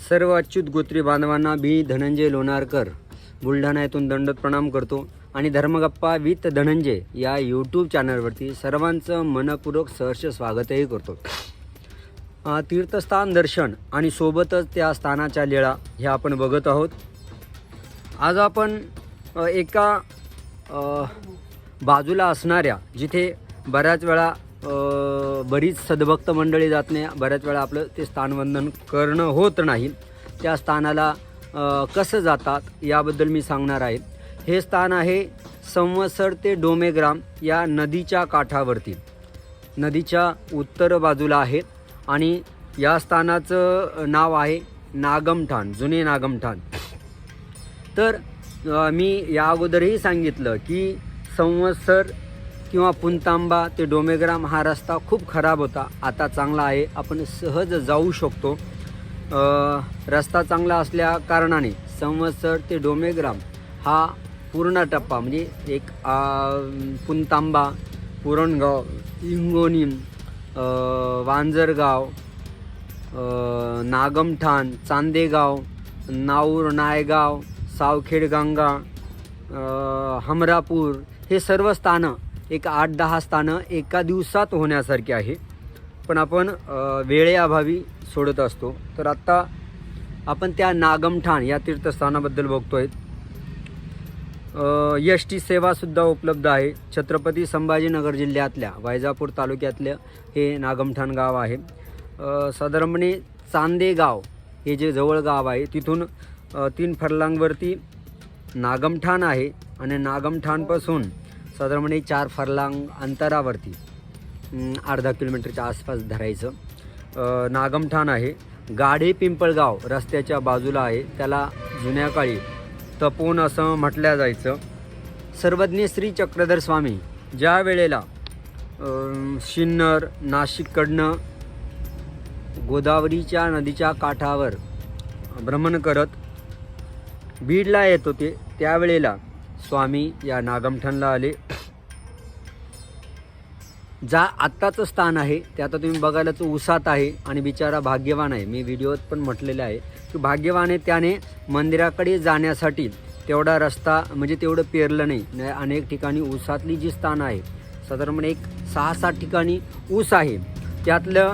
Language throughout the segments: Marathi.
सर्व अच्युत गोत्री बांधवांना मी धनंजय लोणारकर बुलढाणा येथून दंडवत प्रणाम करतो आणि धर्मगप्पा विथ धनंजय या यूट्यूब चॅनलवरती सर्वांचं मनपूर्वक सहर्ष स्वागतही करतो. तीर्थस्थान दर्शन आणि सोबतच त्या स्थानाच्या लीळा हे आपण बघत आहोत. आज आपण एका बाजूला असणाऱ्या जिथे बऱ्याच वेळा बरीच सद्भक्त मंडळी जात नाही, बऱ्याच वेळा आपलं ते स्थानवंदन करणं होत नाही, त्या स्थानाला कसं जातात याबद्दल मी सांगणार आहे. हे स्थान आहे संवत्सर ते डोमेग्राम या नदीच्या काठावरती, नदीच्या उत्तर बाजूला आहे आणि या स्थानाचं नाव आहे नागमठाण, जुने नागमठाण. तर मी या अगोदरही सांगितलं की संवत्सर किंवा पुंतांबा ते डोमेग्राम हा रस्ता खूप खराब होता, आता चांगला आहे, आपण सहज जाऊ शकतो. रस्ता चांगला असल्या कारणाने संवत्सर ते डोमेग्राम हा पूर्ण टप्पा म्हणजे एक पुंतांबा, पुरणगाव, हिंगोनी, वांजरगाव, नागमठाण, चांदेगाव, नाऊर, नायगाव, सावखेड गंगा, हमरापूर हे सर्व स्थानं एक 8-10 स्थानं एका दिवसात होण्यासारखी आहे, पण आपण वेळेअभावी सोडत असतो. तर आत्ता आपण त्या नागमठाण या तीर्थस्थानाबद्दल बघतोय. एस-टी सेवासुद्धा उपलब्ध आहे. छत्रपती संभाजीनगर जिल्ह्यातल्या वैजापूर तालुक्यातलं हे नागमठाण गाव आहे. साधारणपणे चांदेगाव हे जे जवळ गाव आहे तिथून 3 फर्लांगवरती नागमठाण आहे आणि नागमठाणपासून साधारणपणे 4 फर्लांग अंतरावरती अर्धा किलोमीटरच्या आसपास धरायचं नागमठाण आहे. गाढे पिंपळगाव रस्त्याच्या बाजूला आहे, त्याला जुन्या काळी तपोवन असं म्हटलं जायचं. सर्वज्ञ श्री चक्रधर स्वामी ज्या वेळेला सिन्नर, नाशिककडनं गोदावरीच्या नदीच्या काठावर भ्रमण करत बीडला येत होते, त्यावेळेला स्वामी या नागमठाणला आले. जा आत्ताचं स्थान आहे ते आता तुम्ही बघायला तो उसात आहे आणि बिचारा भाग्यवान आहे. मी व्हिडिओत पण म्हटलेलं आहे की भाग्यवान आहे, त्याने मंदिराकडे जाण्यासाठी तेवढा रस्ता म्हणजे तेवढं पेरलं नाही. अनेक ठिकाणी ऊसातली जी स्थान आहे साधारणपणे एक 6-7 ठिकाणी ऊस आहे, त्यातलं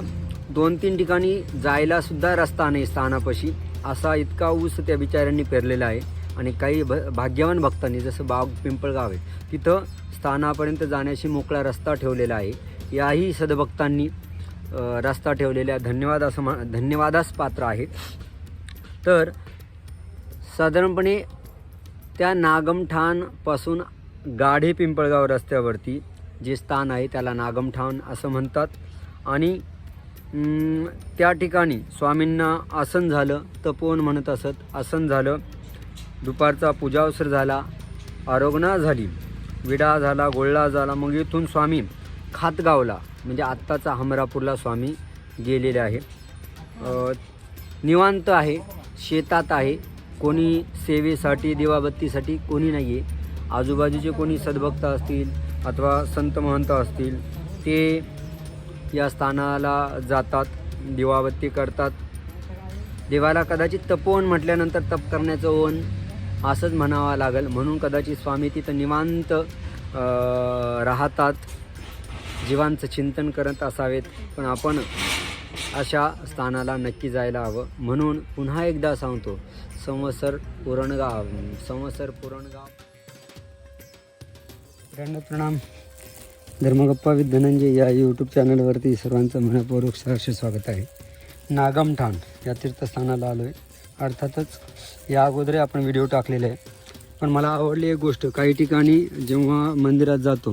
2-3 ठिकाणी जायलासुद्धा रस्ता नाही स्थानापाशी, असा इतका ऊस त्या बिचाऱ्यांनी पेरलेला आहे. आणि काही भाग्यवान भक्तांनी जसं बाग पिंपळगाव आहे तिथं स्थानापर्यंत जाण्याशी मोकळा रस्ता ठेवलेला आहे. याही सद्भक्तांनी रस्ता ठेवलेला धन्यवादास पात्र आहे. तर साधारणपणे त्या नागमठाणपासून गाढे पिंपळगाव रस्त्यावरती जे स्थान आहे त्याला नागमठाण असं म्हणतात. आणि त्या ठिकाणी स्वामींना आसन झालं, तपोवन म्हणत असत, आसन झालं, दुपारचा पूजावसर झाला, आरोग्य झाली, विडा झाला, गोळला झाला. मग इथून स्वामी खातगावला म्हणजे आत्ताचा हमरापूरला स्वामी गेलेले आहे. निवांत आहे, शेतात आहे, कोणी सेवेसाठी दिवाबत्तीसाठी कोणी नाही आहे. आजूबाजूचे कोणी सद्भक्त असतील अथवा संत महंत असतील ते या स्थानाला जातात, दिवाबत्ती करतात. देवाला कदाचित तपोवन म्हटल्यानंतर तप करण्याचं ओन असंच म्हणावं लागेल, म्हणून कदाचित स्वामी तिथं निवांत राहतात, जीवांचं चिंतन करत असावेत. पण आपण अशा स्थानाला नक्की जायला हवं. म्हणून पुन्हा एकदा सांगतो, संवत्सर पुरणगाव. दंड प्रणाम. धर्मगप्पा विथ धनंजय या यूट्यूब चॅनलवरती सर्वांचं मनपूर्वक सहर्ष स्वागत आहे. नागमठाण या तीर्थस्थानाला आलो आहे. अर्थातच या अगोदर आपण व्हिडिओ टाकलेला आहे, पण मला आवडली एक गोष्ट, काही ठिकाणी जेव्हा मंदिरात जातो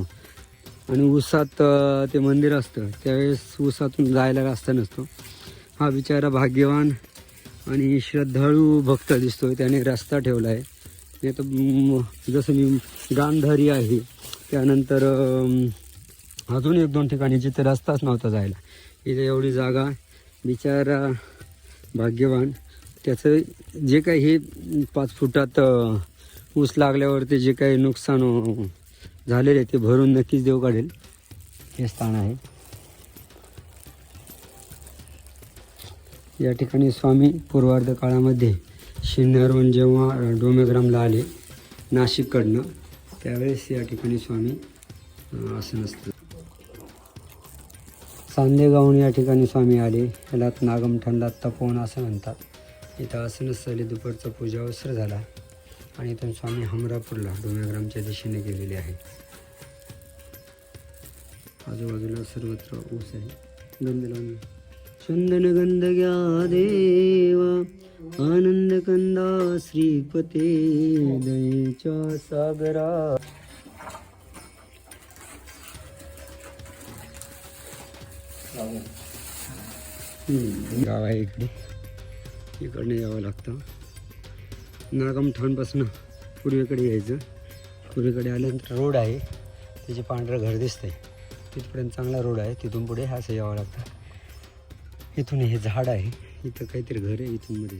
आणि ऊसात ते मंदिर असतं त्यावेळेस ऊसातून जायला रस्ता नसतो. हा बिचारा भाग्यवान आणि श्रद्धाळू भक्त दिसतोय, त्याने रस्ता ठेवला आहे. नाही तर जसं मी गांधारी आहे, त्यानंतर अजून 1-2 ठिकाणी जिथे रस्ताच नव्हता जायला, इथे एवढी जागा, बिचारा भाग्यवान. त्याचं जे काही हे 5 फुटात ऊस लागल्यावरती जे काही नुकसान झालेलं आहे ते भरून नक्कीच देव काढेल. हे स्थान आहे. या ठिकाणी स्वामी पूर्वार्ध काळामध्ये शिन्नरहून जेव्हा डोमेग्रामला आले नाशिककडनं त्यावेळेस या ठिकाणी स्वामी असं नसतं. चांदेगावहून या ठिकाणी स्वामी आले. याला नागमठाणला तपोवन असं म्हणतात. इथं आसनच स्थळी दुपारचा पूजा अवसर झाला आणि इथून स्वामी हमरापूरला डोमेग्रामच्या दिशेने गेलेले आहे. आजूबाजूला सर्वत्र ऊस आहे. गंध लावून चंदन गंध घ्या देवा आनंद कंदा श्रीपते दयेच्या सागरा. गाव आहे इकडे. इकडनं यावं लागतं. नागमठाणपासून पूर्वेकडे यायचं. पूर्वेकडे आल्यानंतर रोड आहे. त्याचे पांढरं घर दिसतंय. तिथपर्यंत चांगला रोड आहे. तिथून पुढे असं यावं लागतं. इथून हे झाड आहे. इथं काहीतरी घर आहे. इथून मध्ये